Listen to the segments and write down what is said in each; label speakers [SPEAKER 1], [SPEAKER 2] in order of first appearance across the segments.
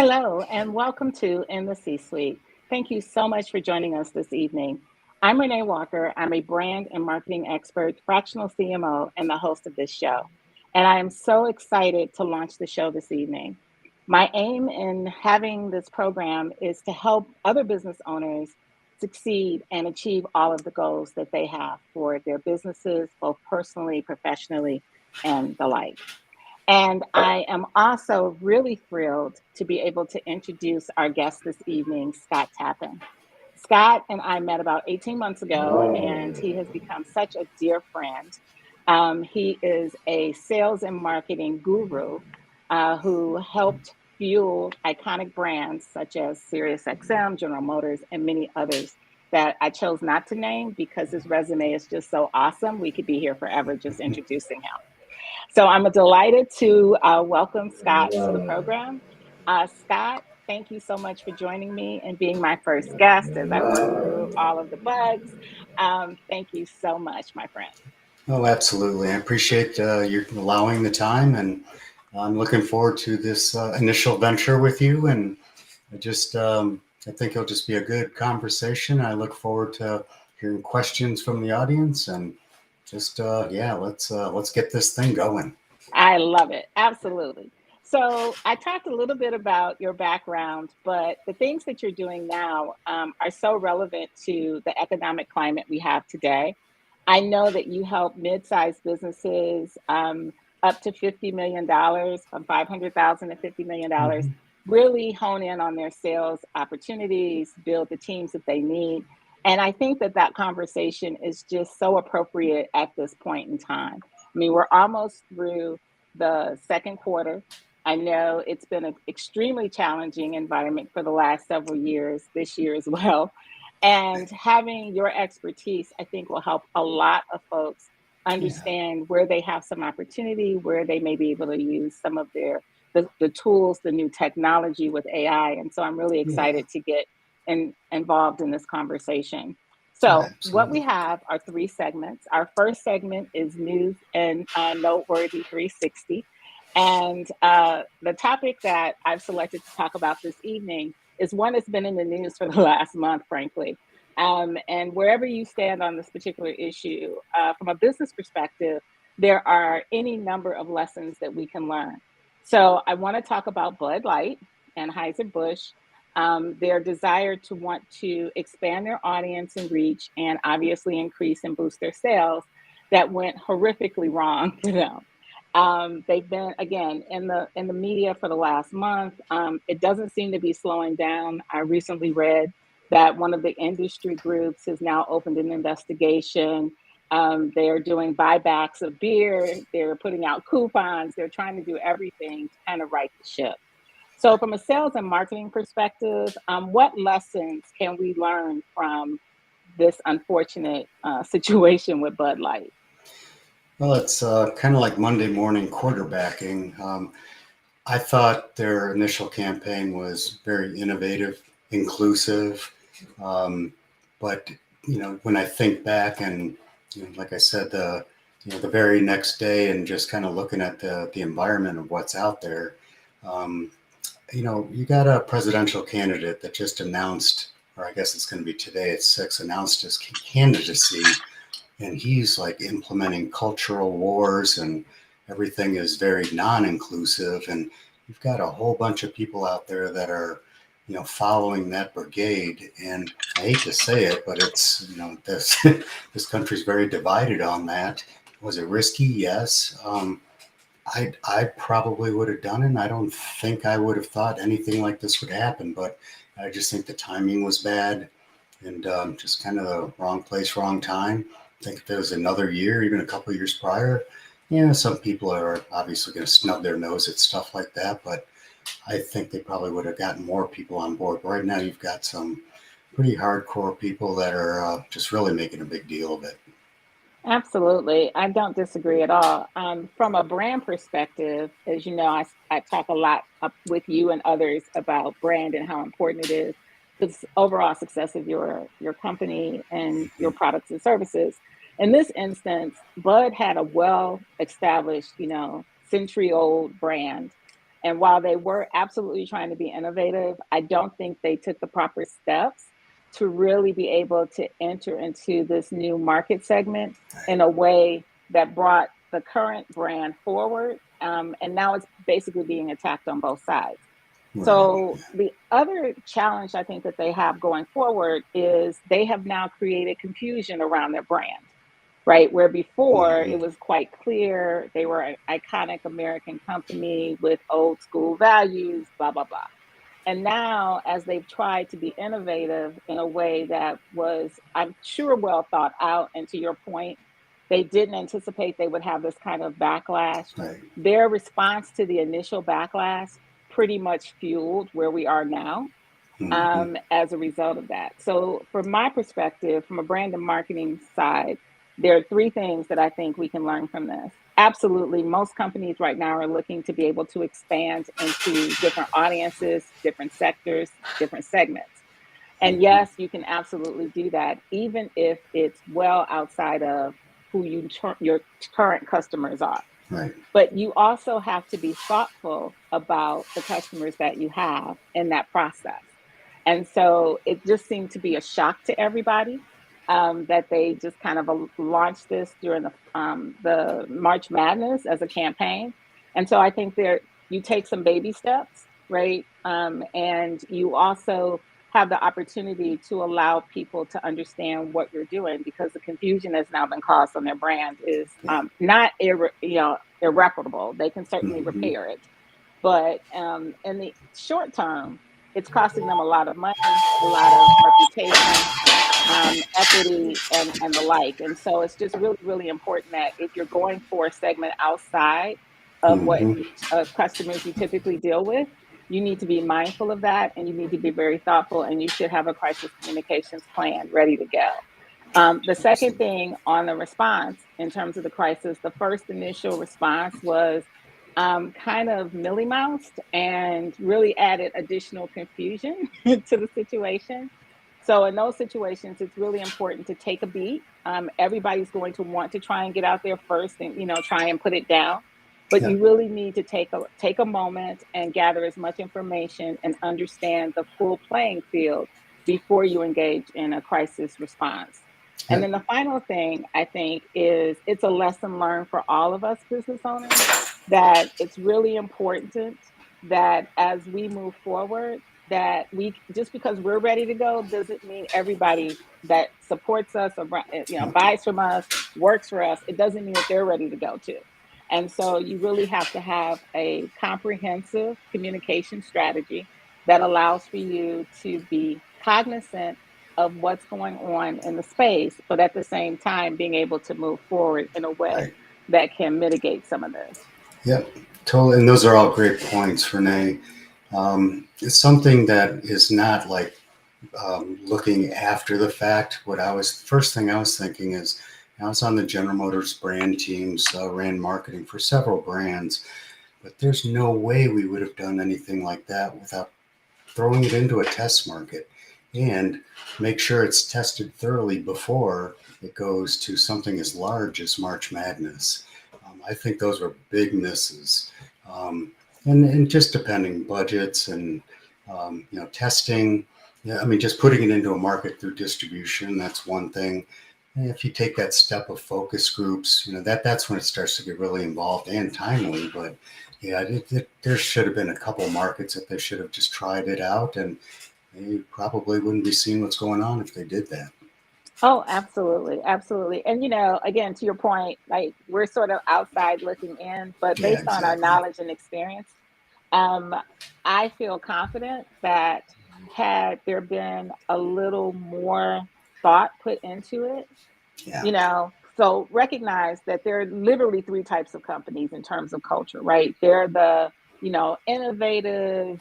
[SPEAKER 1] Hello, and welcome to In the C-Suite. Thank you so much for joining us this evening. I'm Renée Walker. I'm a brand and marketing expert, fractional CMO, and the host of this show. And I am so excited to launch the show this evening. My aim in having this program is to help other business owners succeed and achieve all of the goals that they have for their businesses, both personally, professionally, and the like. And I am also really thrilled to be able to introduce our guest this evening, Scott Tappan. Scott and I met about 18 months ago, and he has become such a dear friend. He is a sales and marketing guru who helped fuel iconic brands such as SiriusXM, General Motors, and many others that I chose not to name because his resume is just so awesome. We could be here forever just introducing him. So I'm delighted to welcome Scott to the program. Scott, thank you so much for joining me and being my first guest as I work through all of the bugs. Thank you so much, my friend.
[SPEAKER 2] Oh, absolutely. I appreciate you allowing the time, and I'm looking forward to this initial venture with you. And I think it'll just be a good conversation. I look forward to hearing questions from the audience, and let's get this thing going.
[SPEAKER 1] I love it. Absolutely. So I talked a little bit about your background, but the things that you're doing now are so relevant to the economic climate we have today. I know that you help mid-sized businesses up to $50 million, from 500,000 to $50 million,
[SPEAKER 2] Mhm.
[SPEAKER 1] really hone in on their sales opportunities, build the teams that they need. And I think that that conversation is just so appropriate at this point in time. I mean, we're almost through the second quarter. I know it's been an extremely challenging environment for the last several years, this year as well. And having your expertise, I think, will help a lot of folks
[SPEAKER 2] Yeah.
[SPEAKER 1] understand where they have some opportunity, where they may be able to use some of the tools, the new technology with AI. And so I'm really
[SPEAKER 2] Yeah.
[SPEAKER 1] excited to get involved in this conversation. So, what we
[SPEAKER 2] Absolutely.
[SPEAKER 1] have are three segments. Our first segment is News and Noteworthy 360. And the topic that I've selected to talk about this evening is one that's been in the news for the last month, frankly. And wherever you stand on this particular issue, from a business perspective, there are any number of lessons that we can learn. So, I want to talk about Bud Light and Anheuser-Busch, their desire to want to expand their audience and reach and obviously increase and boost their sales that went horrifically wrong for them. They've been again in the media for the last month. It doesn't seem to be slowing down. I recently read that one of the industry groups has now opened an investigation. They are doing buybacks of beer. They're putting out coupons. They're trying to do everything to kind of right the ship. So, from a sales and marketing perspective, what lessons can we learn from this unfortunate situation with Bud Light?
[SPEAKER 2] Well, it's kind of like Monday morning quarterbacking. I thought their initial campaign was very innovative, inclusive, um, but when I think back and like I said, the very next day, and just kind of looking at the environment of what's out there, um, you got a presidential candidate that just announced, or I guess it's going to be today at 6, announced his candidacy, and he's like implementing cultural wars, and everything is very non-inclusive, and you've got a whole bunch of people out there that are following that brigade. And I hate to say it, but it's this this country's very divided on that. Was it risky? Yes. I probably would have done it, and I don't think I would have thought anything like this would happen, but I just think the timing was bad, and just kind of the wrong place, wrong time. I think if it was another year, even a couple of years prior, some people are obviously going to snub their nose at stuff like that, but I think they probably would have gotten more people on board. But right now, you've got some pretty hardcore people that are just really making a big deal of it.
[SPEAKER 1] Absolutely. I don't disagree at all. From a brand perspective, as you know, I talk a lot with you and others about brand and how important it is to the overall success of your company and your products and services. In this instance, Bud had a well established, century old brand. And while they were absolutely trying to be innovative, I don't think they took the proper steps to really be able to enter into this new market segment in a way that brought the current brand forward. And now it's basically being attacked on both sides.
[SPEAKER 2] Right.
[SPEAKER 1] So the other challenge I think that they have going forward is they have now created confusion around their brand, right? Where before
[SPEAKER 2] Hmm.
[SPEAKER 1] it was quite clear they were an iconic American company with old school values, blah, blah, blah. And now, as they've tried to be innovative in a way that was, I'm sure, well thought out, and to your point, they didn't anticipate they would have this kind of backlash.
[SPEAKER 2] Right.
[SPEAKER 1] Their response to the initial backlash pretty much fueled where we are now
[SPEAKER 2] Hmm.
[SPEAKER 1] as a result of that. So, from my perspective, from a brand and marketing side, there are three things that I think we can learn from this. Absolutely, most companies right now are looking to be able to expand into different audiences, different sectors, different segments. And
[SPEAKER 2] Hmm.
[SPEAKER 1] yes, you can absolutely do that, even if it's well outside of who your current customers are.
[SPEAKER 2] Right.
[SPEAKER 1] But you also have to be thoughtful about the customers that you have in that process. And so it just seemed to be a shock to everybody that they just kind of launched this during the March Madness as a campaign. And so I think you take some baby steps, right? And you also have the opportunity to allow people to understand what you're doing because the confusion that's now been caused on their brand is
[SPEAKER 2] Yeah.
[SPEAKER 1] not irreparable. They can certainly
[SPEAKER 2] Hmm.
[SPEAKER 1] repair it, but in the short term, it's costing them a lot of money, a lot of reputation, equity, and the like. And so it's just really, really important that if you're going for a segment outside of what
[SPEAKER 2] Hmm.
[SPEAKER 1] customers you typically deal with, you need to be mindful of that and you need to be very thoughtful and you should have a crisis communications plan ready to go. The second
[SPEAKER 2] Absolutely.
[SPEAKER 1] thing on the response in terms of the crisis, the first initial response was kind of Millie Moused and really added additional confusion to the situation. So in those situations, it's really important to take a beat. Everybody's going to want to try and get out there first and try and put it down. But
[SPEAKER 2] Yeah.
[SPEAKER 1] you really need to take a moment and gather as much information and understand the full playing field before you engage in a crisis response. And
[SPEAKER 2] Yeah.
[SPEAKER 1] then the final thing I think is it's a lesson learned for all of us business owners that it's really important that as we move forward, that we just because we're ready to go doesn't mean everybody that supports us or
[SPEAKER 2] Yeah.
[SPEAKER 1] buys from us, works for us, it doesn't mean that they're ready to go too. And so you really have to have a comprehensive communication strategy that allows for you to be cognizant of what's going on in the space, but at the same time being able to move forward in a way
[SPEAKER 2] Right.
[SPEAKER 1] that can mitigate some of this.
[SPEAKER 2] Yep. Totally. And those are all great points, Renee. It's something that is not like looking after the fact. First thing I was thinking is I was on the General Motors brand teams, ran marketing for several brands, but there's no way we would have done anything like that without throwing it into a test market and make sure it's tested thoroughly before it goes to something as large as March Madness. I think those were big misses. And just depending budgets and testing. Yeah, I mean, just putting it into a market through distribution, that's one thing. And if you take that step of focus groups, that's when it starts to get really involved and timely. But yeah, there should have been a couple of markets that they should have just tried it out, and they probably wouldn't be seeing what's going on if they did that.
[SPEAKER 1] Oh, absolutely, absolutely. And again, to your point, like we're sort of outside looking in, but
[SPEAKER 2] Yeah,
[SPEAKER 1] based on our
[SPEAKER 2] exactly.
[SPEAKER 1] knowledge and experience, um, I feel confident that had there been a little more thought put into it,
[SPEAKER 2] Yeah,
[SPEAKER 1] so recognize that there are literally three types of companies in terms of culture, right? They're the innovative,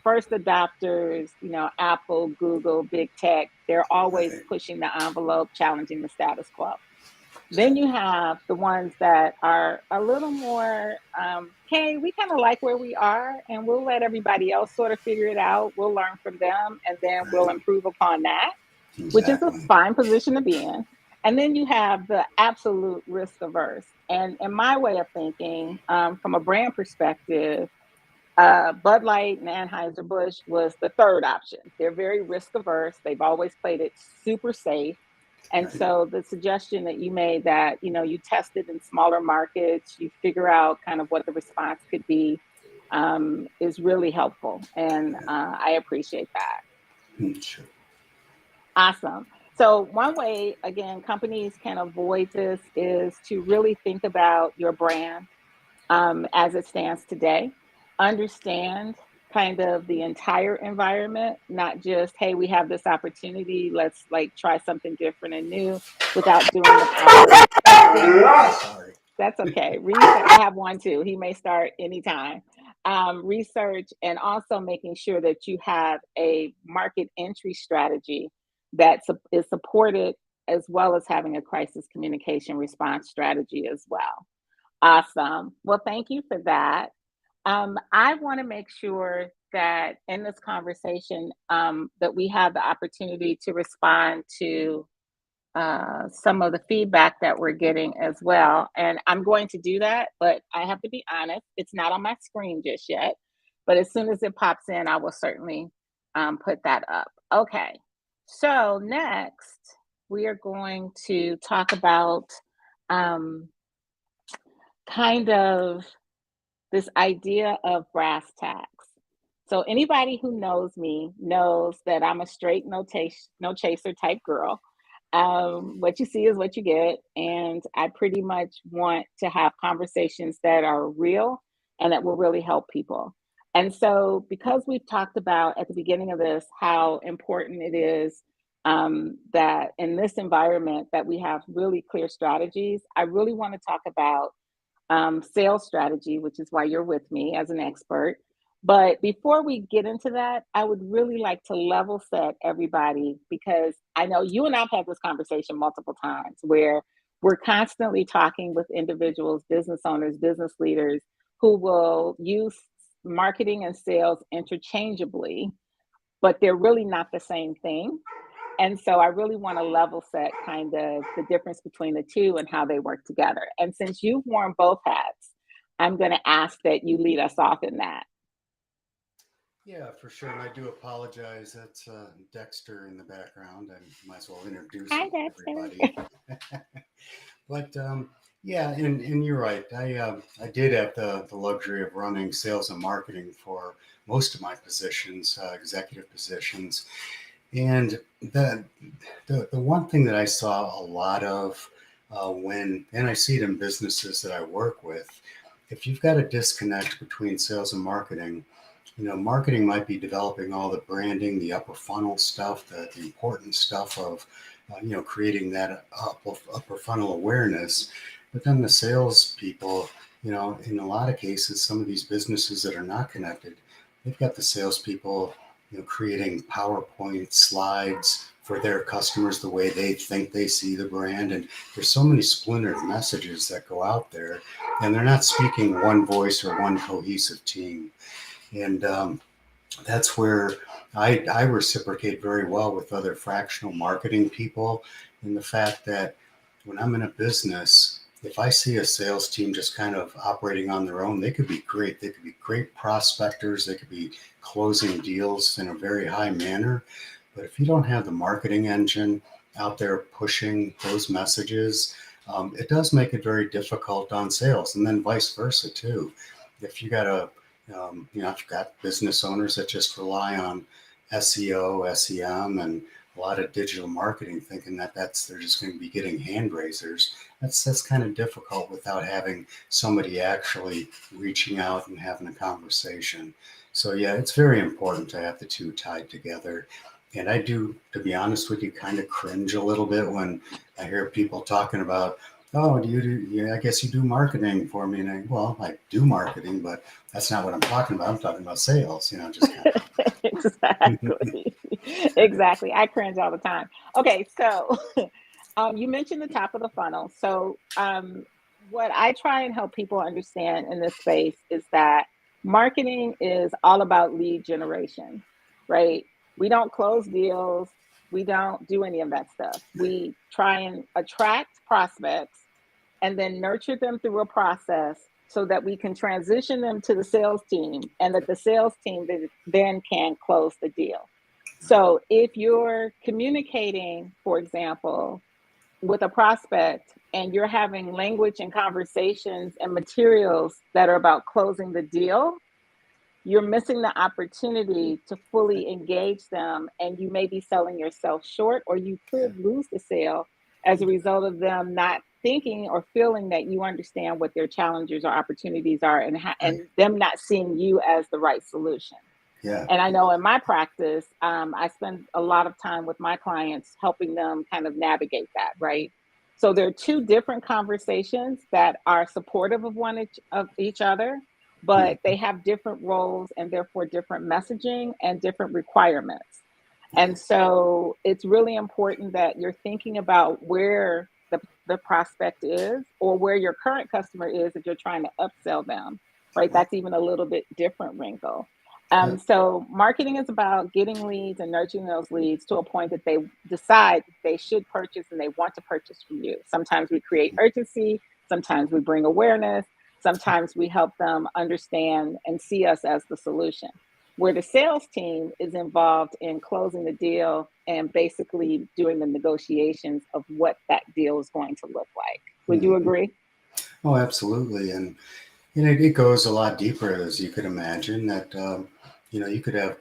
[SPEAKER 1] first adopters, Apple, Google, big tech. They're always
[SPEAKER 2] right.
[SPEAKER 1] pushing the envelope, challenging the status quo. Then
[SPEAKER 2] Exactly.
[SPEAKER 1] you have the ones that are a little more, hey, we kind of like where we are and we'll let everybody else sort of figure it out. We'll learn from them and then we'll
[SPEAKER 2] Right.
[SPEAKER 1] improve upon that, which is a
[SPEAKER 2] Exactly.
[SPEAKER 1] fine position to be in. And then you have the absolute risk averse. And in my way of thinking, from a brand perspective, Bud Light and Anheuser-Busch was the third option. They're very risk averse. They've always played it super safe. And
[SPEAKER 2] Right.
[SPEAKER 1] so the suggestion that you made that, you test it in smaller markets, you figure out kind of what the response could be, is really helpful. And I appreciate that.
[SPEAKER 2] Sure.
[SPEAKER 1] Awesome. So one way, again, companies can avoid this is to really think about your brand as it stands today. Understand kind of the entire environment, not just, hey, we have this opportunity, let's like try something different and new without doing the proper testing.
[SPEAKER 2] Sorry.
[SPEAKER 1] That's okay. Research, I have one too. He may start anytime. Research and also making sure that you have a market entry strategy that is supported, as well as having a crisis communication response strategy as well. Awesome. Well, thank you for that. I want to make sure that in this conversation, that we have the opportunity to respond to some of the feedback that we're getting as well. And I'm going to do that, but I have to be honest, it's not on my screen just yet. But as soon as it pops in, I will certainly put that up. Okay. So next, we are going to talk about um, kind of this idea of brass tacks. So anybody who knows me knows that I'm a straight no chaser type girl. What you see is what you get, and I pretty much want to have conversations that are real and that will really help people. And so, because we've talked about at the beginning of this how important it is, that in this environment that we have really clear strategies, I really want to talk about sales strategy, which is why you're with me as an expert. But before we get into that, I would really like to level set everybody, because I know you and I've had this conversation multiple times where we're constantly talking with individuals, business owners, business leaders who will use marketing and sales interchangeably, but they're really not the same thing. And so I really want to level set kind of the difference between the two and how they work together. And since you've worn both hats, I'm going to ask that you lead us off in that.
[SPEAKER 2] Yeah, for sure. And I do apologize. That's Dexter in the background. I might as well introduce
[SPEAKER 1] Hi,
[SPEAKER 2] him to
[SPEAKER 1] Dexter.
[SPEAKER 2] everybody. But yeah, and you're right. I did have the luxury of running sales and marketing for most of my positions, executive positions. And the one thing that I saw a lot of and I see it in businesses that I work with, if you've got a disconnect between sales and marketing, marketing might be developing all the branding, the upper funnel stuff, the important stuff of, creating that upper funnel awareness. But then the sales people, in a lot of cases, some of these businesses that are not connected, they've got the salespeople, creating PowerPoint slides for their customers the way they think they see the brand. And there's so many splintered messages that go out there, and they're not speaking one voice or one cohesive team. And that's where I reciprocate very well with other fractional marketing people, in the fact that when I'm in a business, if I see a sales team just kind of operating on their own, they could be great. They could be great prospectors. They could be closing deals in a very high manner. But if you don't have the marketing engine out there pushing those messages, it does make it very difficult on sales, and then vice versa too. If you got I've got business owners that just rely on SEO, SEM, and a lot of digital marketing, thinking that they're just going to be getting hand raisers. That's kind of difficult without having somebody actually reaching out and having a conversation. So yeah, it's very important to have the two tied together. And I do, to be honest with you, kind of cringe a little bit when I hear people talking about, oh, do you do? Yeah, I guess you do marketing for me. And well, I do marketing, but that's not what I'm talking about. I'm talking about sales. Just kind of.
[SPEAKER 1] Exactly. Exactly. I cringe all the time. Okay, so you mentioned the top of the funnel. So what I try and help people understand in this space is that marketing is all about lead generation, right? We don't close deals. We don't do any of that stuff. We try and attract prospects and then nurture them through a process so that we can transition them to the sales team and that the sales team then can close the deal. So if you're communicating, for example, with a prospect and you're having language and conversations and materials that are about closing the deal, you're missing the opportunity to fully engage them, and you may be selling yourself short, or you could lose the sale as a result of them not thinking or feeling that you understand what their challenges or opportunities are, and them not seeing you as the right solution.
[SPEAKER 2] Yeah.
[SPEAKER 1] And I know in my practice, I spend a lot of time with my clients helping them kind of navigate that, right? So there are two different conversations that are supportive of each other, but they have different roles and therefore different messaging and different requirements. And so it's really important that you're thinking about where the prospect is or where your current customer is if you're trying to upsell them, right? That's even a little bit different wrinkle.
[SPEAKER 2] Yeah.
[SPEAKER 1] So marketing is about getting leads and nurturing those leads to a point that they decide they should purchase and they want to purchase from you. Sometimes we create urgency, sometimes we bring awareness, sometimes we help them understand and see us as the solution. Where the sales team is involved in closing the deal and basically doing the negotiations of what that deal is going to look like. Would you agree?
[SPEAKER 2] Oh, absolutely. And it goes a lot deeper, as you could imagine, that, you could have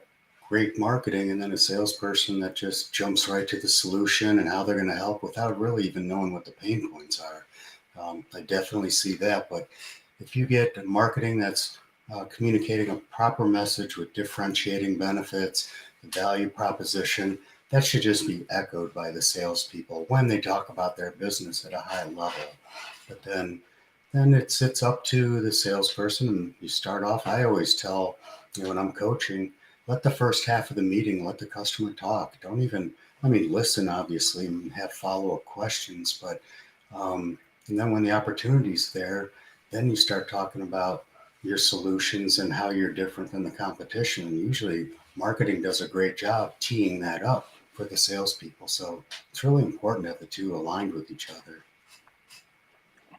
[SPEAKER 2] great marketing and then a salesperson that just jumps right to the solution and how they're going to help without really even knowing what the pain points are. I definitely see that. But if you get marketing that's communicating a proper message with differentiating benefits, the value proposition, that should just be echoed by the salespeople when they talk about their business at a high level. But then it's up to the salesperson. And you start off, I always tell, when I'm coaching, let the first half of the meeting, let the customer talk. Don't even, listen, obviously, and have follow-up questions. But, and then when the opportunity's there, then you start talking about your solutions and how you're different than the competition. And usually marketing does a great job teeing that up for the salespeople. So it's really important to have the two aligned with each other.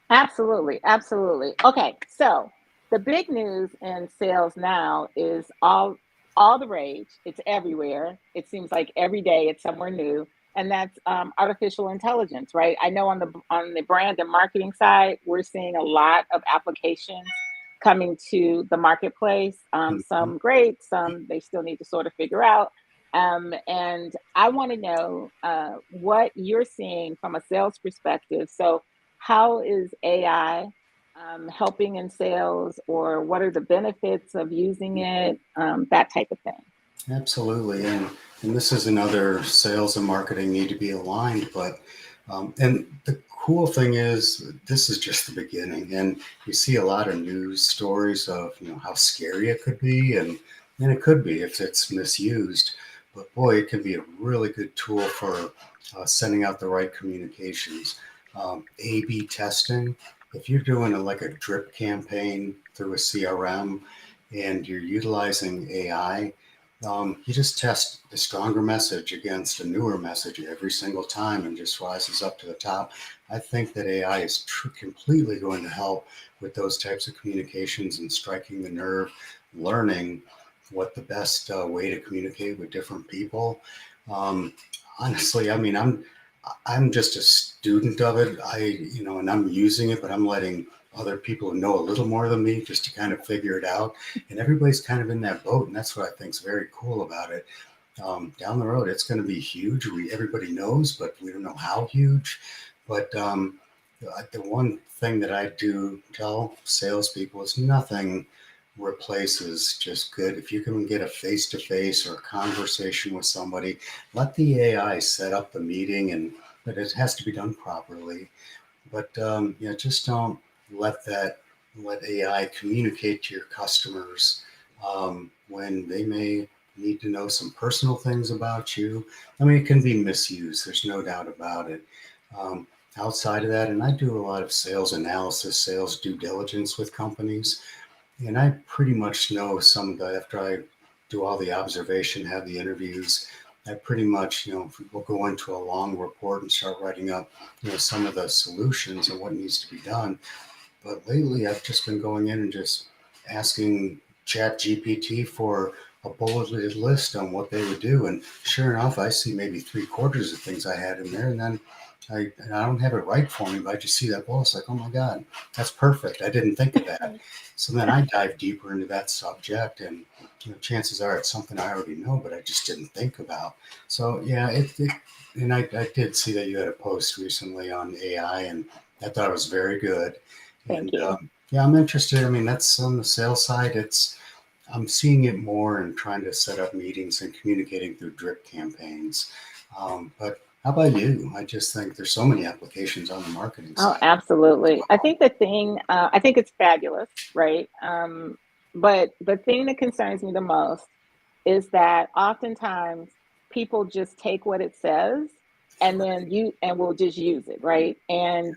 [SPEAKER 1] Absolutely, absolutely. Okay, so the big news in sales now is all the rage. It's everywhere. It seems like every day it's somewhere new, and that's artificial intelligence, right? I know on the brand and marketing side, we're seeing a lot of applications coming to the marketplace.
[SPEAKER 2] Mhm.
[SPEAKER 1] Some great, some they still need to sort of figure out. And I want to know what you're seeing from a sales perspective. So how is AI helping in sales, or what are the benefits of using it? That type of thing.
[SPEAKER 2] Absolutely. And this is another sales and marketing need to be aligned. But, and the cool thing is, this is just the beginning. And you see a lot of news stories of, how scary it could be. And it could be if it's misused. But boy, it can be a really good tool for sending out the right communications. A/B testing. If you're doing like a drip campaign through a CRM and you're utilizing AI, you just test the stronger message against a newer message every single time and just rises up to the top. I think that AI is completely going to help with those types of communications and striking the nerve, learning what the best way to communicate with different people. Um, Honestly, I'm just a student of it. And I'm using it, but I'm letting other people who know a little more than me just to kind of figure it out. And everybody's kind of in that boat, and that's what I think is very cool about it. Down the road, it's going to be huge. Everybody knows, but we don't know how huge. But the one thing that I do tell salespeople is nothing replaces just good. If you can get a face-to-face or a conversation with somebody, let the AI set up the meeting, but it has to be done properly. But just don't let let AI communicate to your customers when they may need to know some personal things about you. It can be misused. There's no doubt about it. Um, Outside of that, and I do a lot of sales analysis, sales due diligence with companies, and I pretty much know some of the, after I do all the observation, have the interviews, I pretty much, we'll go into a long report and start writing up, some of the solutions and what needs to be done. But lately, I've just been going in and just asking Chat GPT for a bulleted list on what they would do. And sure enough, I see maybe 3/4 of things I had in there. And then I don't have it right for me, but I just see that bullet. It's like, oh my God, that's perfect. I didn't think of that. So then I dive deeper into that subject, and chances are it's something I already know, but I just didn't think about. So yeah, and I did see that you had a post recently on AI, and I thought it was very good.
[SPEAKER 1] Thank
[SPEAKER 2] And
[SPEAKER 1] you.
[SPEAKER 2] yeah, I'm interested. I mean, that's on the sales side. I'm seeing it more and trying to set up meetings and communicating through drip campaigns. But how about you? I just think there's so many applications on the marketing
[SPEAKER 1] Oh,
[SPEAKER 2] side.
[SPEAKER 1] absolutely. I think I think it's fabulous, right? But the thing that concerns me the most is that oftentimes people just take what it says and then will just use it, right? And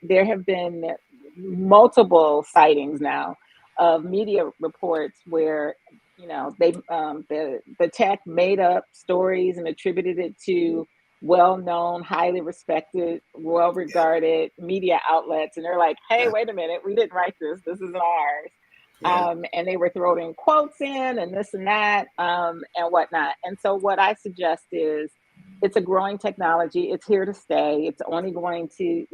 [SPEAKER 1] there have been multiple sightings now of media reports where the tech made up stories and attributed it to well-known, highly respected, well-regarded media outlets, and they're like, "Hey,
[SPEAKER 2] Yeah,
[SPEAKER 1] wait a minute, we didn't write this. This isn't ours."
[SPEAKER 2] yeah,
[SPEAKER 1] And they were throwing quotes in and this and that, and whatnot. And so, what I suggest is, it's a growing technology. It's here to stay. It's only going to,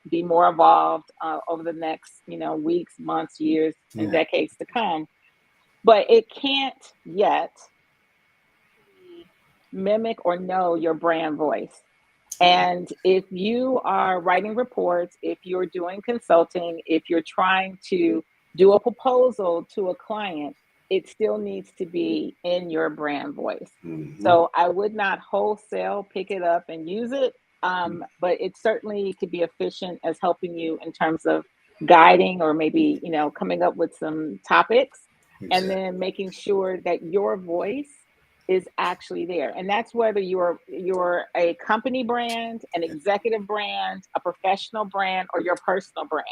[SPEAKER 1] be more evolved over the next, weeks, months, years, and
[SPEAKER 2] yeah,
[SPEAKER 1] decades to come. But it can't yet mimic or know your brand voice.
[SPEAKER 2] yeah,
[SPEAKER 1] And if you are writing reports, if you're doing consulting, if you're trying to do a proposal to a client, it still needs to be in your brand voice.
[SPEAKER 2] hmm,
[SPEAKER 1] So I would not wholesale pick it up and use it, but it certainly could be efficient as helping you in terms of guiding or maybe coming up with some topics, and
[SPEAKER 2] exactly.
[SPEAKER 1] then making sure that your voice is actually there. And that's whether you're a company brand, an executive brand, a professional brand, or your personal brand.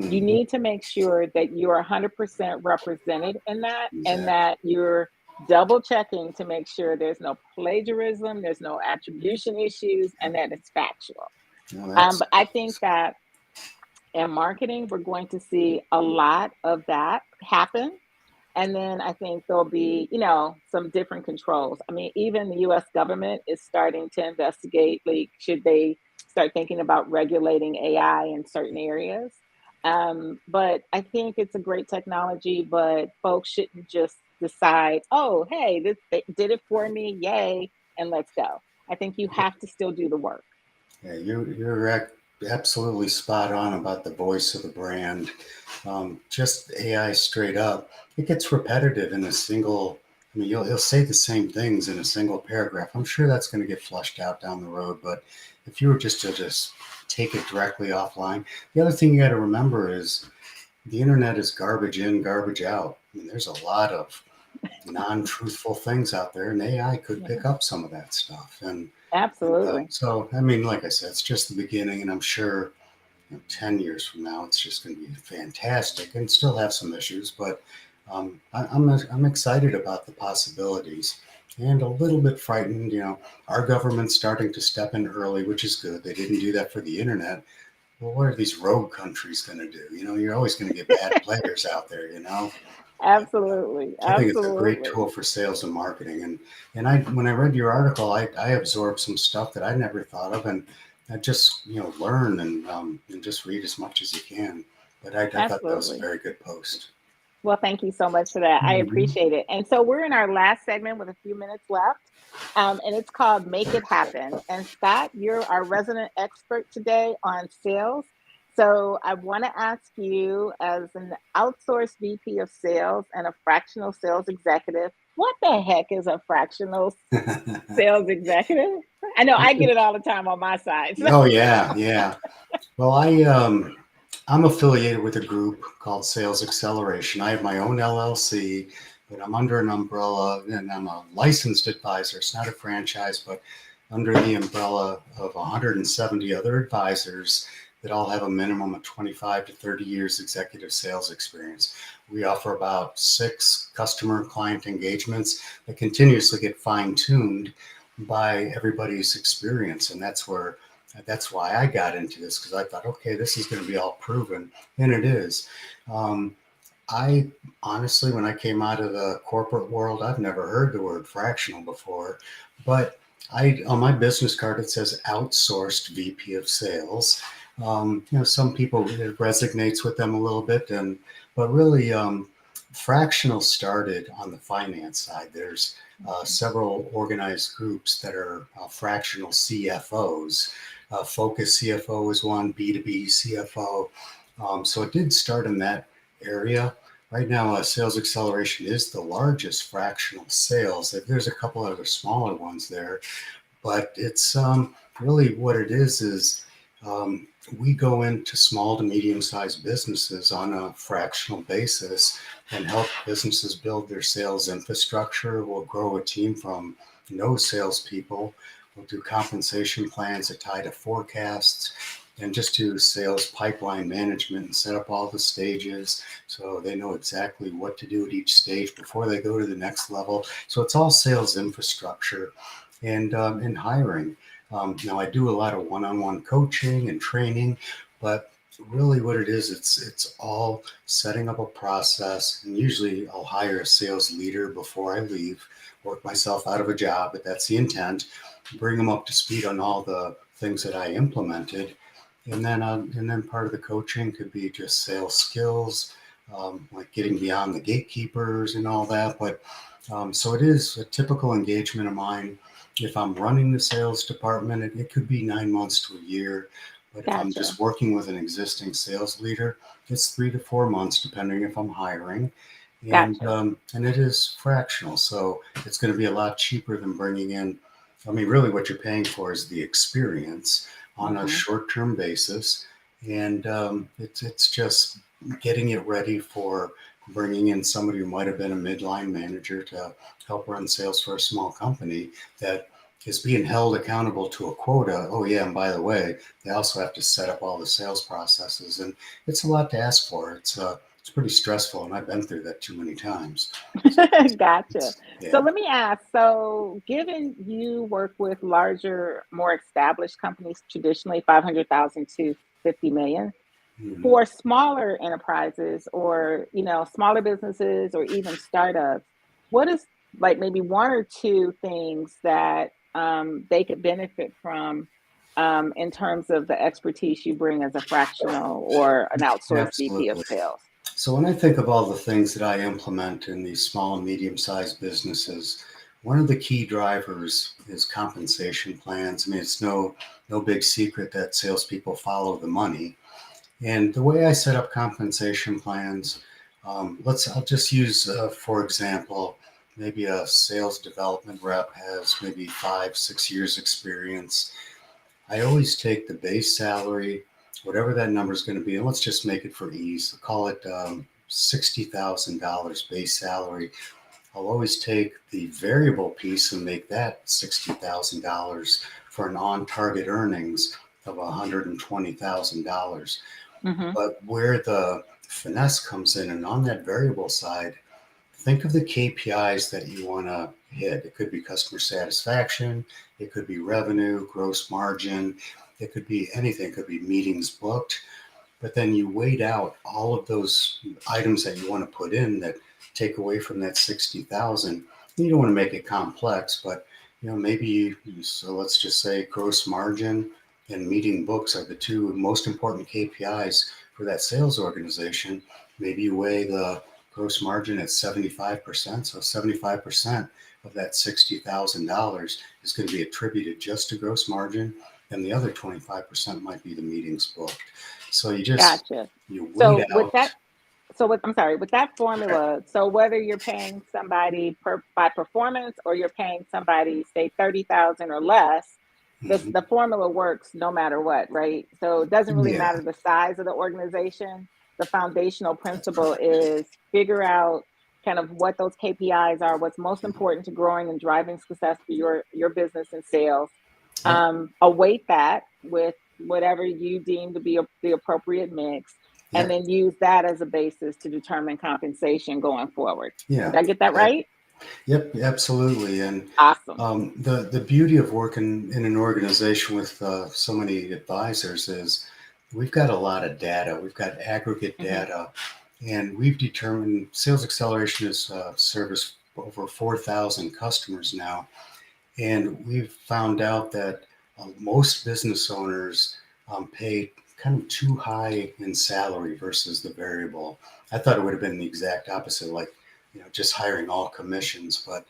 [SPEAKER 1] You
[SPEAKER 2] Hmm,
[SPEAKER 1] need to make sure that you're 100% represented in that, and
[SPEAKER 2] exactly.
[SPEAKER 1] that you're double checking to make sure there's no plagiarism, there's no attribution issues, and that it's factual.
[SPEAKER 2] No, that's
[SPEAKER 1] But I think that in marketing, we're going to see a lot of that happen. And then I think there'll be, some different controls. I mean, even the US government is starting to investigate, like, should they start thinking about regulating AI in certain areas? But I think it's a great technology, but folks shouldn't just decide, oh, hey, this they did it for me, yay, and let's go. I think you have to still do the work.
[SPEAKER 2] Yeah, absolutely spot on about the voice of the brand. Just AI straight up, it gets repetitive in a single. I mean, he'll say the same things in a single paragraph. I'm sure that's going to get flushed out down the road. But if you were just to just take it directly offline, the other thing you got to remember is the internet is garbage in, garbage out. I mean, there's a lot of non-truthful things out there, and AI could
[SPEAKER 1] Yeah,
[SPEAKER 2] pick up some of that stuff. And
[SPEAKER 1] absolutely.
[SPEAKER 2] so, I mean, like I said, it's just the beginning, and I'm sure 10 years from now, it's just going to be fantastic and still have some issues. But I'm excited about the possibilities and a little bit frightened. Our government's starting to step in early, which is good. They didn't do that for the internet. Well, what are these rogue countries going to do? You're always going to get bad players out there.
[SPEAKER 1] Absolutely.
[SPEAKER 2] I think it's a great
[SPEAKER 1] Absolutely.
[SPEAKER 2] tool for sales and marketing. And I when I read your article, I absorbed some stuff that I never thought of, and I just learn and just read as much as you can. But I thought that was a
[SPEAKER 1] Absolutely.
[SPEAKER 2] very good post.
[SPEAKER 1] Well, thank you so much for that. I
[SPEAKER 2] Mhm.
[SPEAKER 1] appreciate it. And so we're in our last segment with a few minutes left, and it's called Make It Happen. And Scott, you're our resident expert today on sales. So I want to ask you, as an outsourced VP of sales and a fractional sales executive, what the heck is a fractional sales executive? I know I get it all the time on my side. So.
[SPEAKER 2] Oh yeah, yeah. Well, I'm affiliated with a group called Sales Xceleration. I have my own LLC, but I'm under an umbrella, and I'm a licensed advisor. It's not a franchise, but under the umbrella of 170 other advisors that all have a minimum of 25 to 30 years executive sales experience. We offer about 6 customer and client engagements that continuously get fine-tuned by everybody's experience, and that's where That's why I got into this, because I thought, okay, this is going to be all proven, and it is. Um, I honestly, when I came out of the corporate world, I've never heard the word fractional before, but on my business card it says outsourced VP of sales. Some people, it resonates with them a little bit, but really, fractional started on the finance side. There's several organized groups that are fractional CFOs. Focus CFO is one, B2B CFO. So it did start in that area. Right now, Sales Xceleration is the largest fractional sales. There's a couple other smaller ones there, but it's really what it is we go into small to medium-sized businesses on a fractional basis and help businesses build their sales infrastructure. We'll grow a team from no salespeople. We'll do compensation plans that tie to forecasts and just do sales pipeline management and set up all the stages so they know exactly what to do at each stage before they go to the next level. So it's all sales infrastructure and hiring. Now I do a lot of one-on-one coaching and training, but really what it is, it's all setting up a process. And usually I'll hire a sales leader before I leave, work myself out of a job, but that's the intent. Bring them up to speed on all the things that I implemented. And then part of the coaching could be just sales skills, like getting beyond the gatekeepers and all that. But so it is a typical engagement of mine. If I'm running the sales department, it could be 9 months to a year. But if I'm just working with an existing sales leader, it's 3 to 4 months, depending if I'm hiring. And and it is fractional, so it's going to be a lot cheaper than bringing in. I mean, really, what you're paying for is the experience on a short-term basis, and it's just getting it ready for bringing in somebody who might have been a midline manager to help run sales for a small company that is being held accountable to a quota. Oh yeah, and by the way, they also have to set up all the sales processes, and it's a lot to ask for. It's pretty stressful, and I've been through that too many times.
[SPEAKER 1] Gotcha. So let me ask, so given you work with larger, more established companies, traditionally 500,000 to 50 million, for smaller enterprises or, smaller businesses or even startups, what is like maybe one or two things that they could benefit from in terms of the expertise you bring as a fractional or an outsourced VP of sales?
[SPEAKER 2] So when I think of all the things that I implement in these small and medium-sized businesses, one of the key drivers is compensation plans. I mean, it's no big secret that salespeople follow the money. And the way I set up compensation plans, I'll just use, for example, maybe a sales development rep has maybe 5-6 years experience. I always take the base salary, whatever that number is going to be, and let's just make it for ease. Call it $60,000 base salary. I'll always take the variable piece and make that $60,000 for an on-target earnings of $120,000. But where the finesse comes in, and on that variable side, think of the KPIs that you want to hit. It could be customer satisfaction, it could be revenue, gross margin, it could be anything, it could be meetings booked. But then you weight out all of those items that you want to put in that take away from that 60,000. You don't want to make it complex, but maybe so let's just say gross margin and meeting books are the two most important KPIs for that sales organization. Maybe you weigh the gross margin at 75%. So 75% of that $60,000 is going to be attributed just to gross margin, and the other 25% might be the meetings booked. So you just you weigh out.
[SPEAKER 1] With that formula, so whether you're paying somebody by performance or you're paying somebody, say 30,000 or less, the formula works no matter what, right? So it doesn't really matter the size of the organization. The foundational principle is figure out kind of what those KPIs are, what's most important to growing and driving success for your business and sales. Await that with whatever you deem to be the appropriate mix, and then use that as a basis to determine compensation going forward. Did I get that right?
[SPEAKER 2] Yep, absolutely. And
[SPEAKER 1] Awesome.
[SPEAKER 2] the beauty of working in an organization with so many advisors is we've got a lot of data. We've got aggregate
[SPEAKER 1] Hmm.
[SPEAKER 2] data, and we've determined Sales Acceleration has serviced over 4,000 customers now. And we've found out that most business owners pay kind of too high in salary versus the variable. I thought it would have been the exact opposite, like, just hiring all commissions. But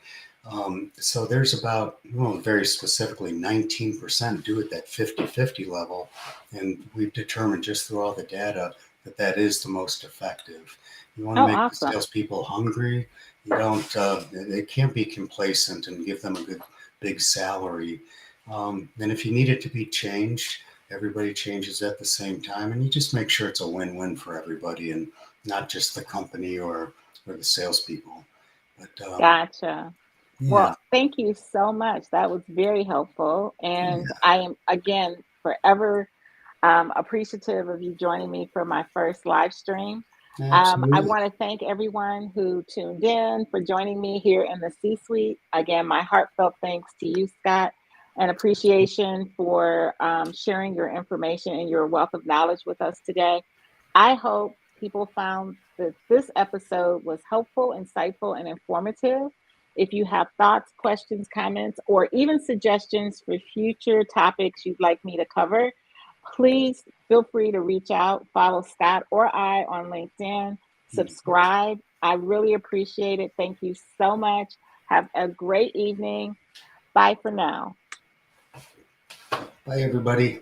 [SPEAKER 2] so there's about, well, very specifically 19% do at that 50-50 level. And we've determined just through all the data that that is the most effective. You want to
[SPEAKER 1] Oh,
[SPEAKER 2] make the
[SPEAKER 1] awesome.
[SPEAKER 2] salespeople hungry. You don't, they can't be complacent and give them a good big salary. And if you need it to be changed, everybody changes at the same time, and you just make sure it's a win-win for everybody, and not just the company or the salespeople. But
[SPEAKER 1] Gotcha.
[SPEAKER 2] yeah,
[SPEAKER 1] Well, thank you so much. That was very helpful. And
[SPEAKER 2] yeah,
[SPEAKER 1] I am, again, forever appreciative of you joining me for my first live stream. I
[SPEAKER 2] absolutely.
[SPEAKER 1] want to thank everyone who tuned in for joining me here in the C suite. Again, my heartfelt thanks to you, Scott, and appreciation for sharing your information and your wealth of knowledge with us today. I hope people found that this episode was helpful, insightful, and informative. If you have thoughts, questions, comments, or even suggestions for future topics you'd like me to cover, please feel free to reach out, follow Scott or I on LinkedIn, subscribe. I really appreciate it. Thank you so much. Have a great evening. Bye for now.
[SPEAKER 2] Bye, everybody.